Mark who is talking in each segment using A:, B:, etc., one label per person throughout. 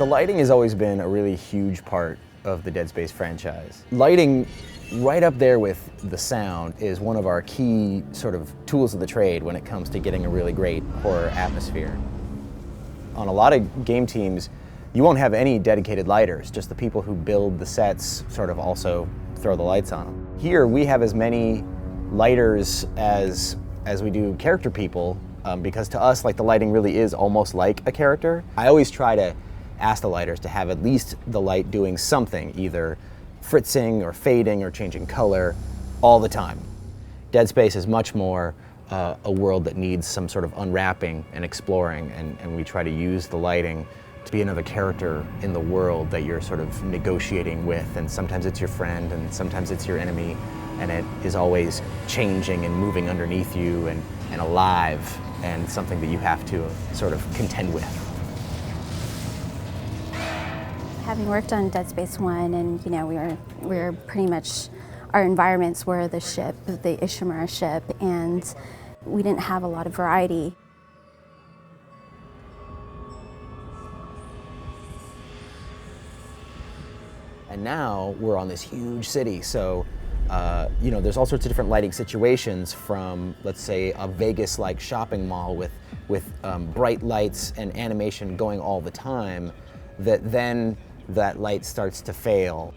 A: The lighting has always been a really huge part of the Dead Space franchise. Lighting, right up there with the sound, is one of our key sort of tools of the trade when it comes to getting a really great horror atmosphere. On a lot of game teams, you won't have any dedicated lighters, just the people who build the sets sort of also throw the lights on them. Here we have as many lighters as we do character people, because to us, like, the lighting really is almost like a character. I always try to ask the lighters to have at least the light doing something, either fritzing or fading or changing color all the time. Dead Space is much more a world that needs some sort of unwrapping and exploring, and we try to use the lighting to be another character in the world that you're sort of negotiating with, and sometimes it's your friend and sometimes it's your enemy, and it is always changing and moving underneath you and alive, and something that you have to sort of contend with.
B: Having worked on Dead Space 1, and we were pretty much, our environments were the ship, the Ishimura ship, and we didn't have a lot of variety.
A: And now we're on this huge city, so there's all sorts of different lighting situations, from, let's say, a Vegas-like shopping mall with bright lights and animation going all the time, that light starts to fail.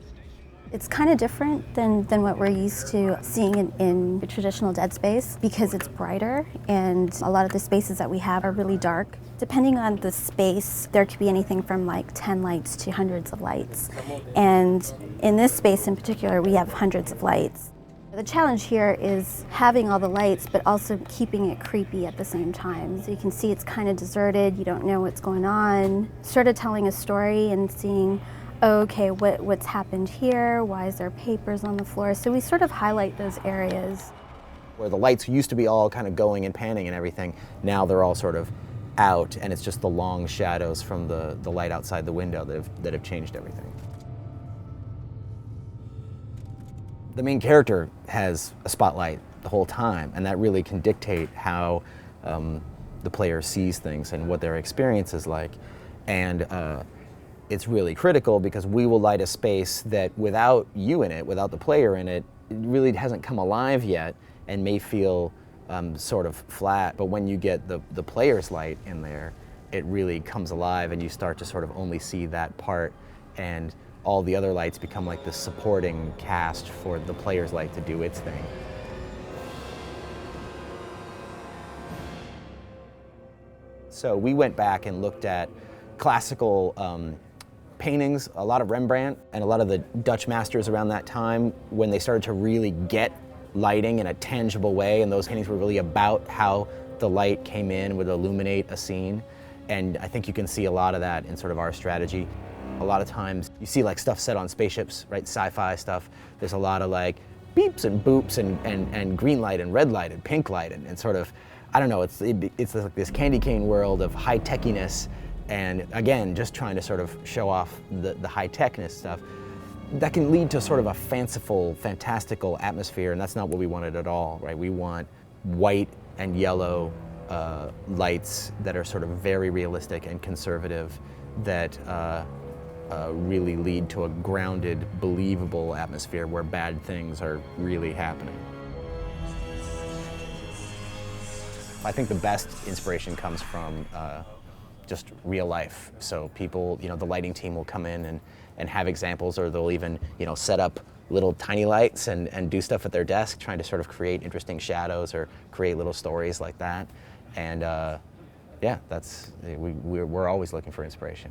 B: It's kind of different than what we're used to seeing in the traditional Dead Space, because it's brighter, and a lot of the spaces that we have are really dark. Depending on the space, there could be anything from like 10 lights to hundreds of lights. And in this space in particular, we have hundreds of lights. The challenge here is having all the lights, but also keeping it creepy at the same time. So you can see it's kind of deserted, you don't know what's going on. Sort of telling a story and seeing, oh, okay, what's happened here? Why is there papers on the floor? So we sort of highlight those areas.
A: Where the lights used to be all kind of going and panning and everything, now they're all sort of out, and it's just the long shadows from the light outside the window that have changed everything. The main character has a spotlight the whole time, and that really can dictate how the player sees things and what their experience is like. And it's really critical, because we will light a space that without you in it, without the player in it, it really hasn't come alive yet and may feel sort of flat. But when you get the player's light in there, it really comes alive, and you start to sort of only see that part, and all the other lights become like the supporting cast for the player's light to do its thing. So we went back and looked at classical paintings, a lot of Rembrandt and a lot of the Dutch masters around that time, when they started to really get lighting in a tangible way, and those paintings were really about how the light came in, would illuminate a scene. And I think you can see a lot of that in sort of our strategy. A lot of times you see like stuff set on spaceships, right? Sci-fi stuff. There's a lot of like beeps and boops and green light and red light and pink light and sort of, I don't know, it's like this candy cane world of high techiness, and again, just trying to sort of show off the high techness stuff. That can lead to sort of a fanciful, fantastical atmosphere, and that's not what we wanted at all, right? We want white and yellow lights that are sort of very realistic and conservative, that really lead to a grounded, believable atmosphere where bad things are really happening. I think the best inspiration comes from just real life. So people, the lighting team will come in and have examples, or they'll even, set up little tiny lights and do stuff at their desk, trying to sort of create interesting shadows or create little stories like that. And yeah, we're always looking for inspiration.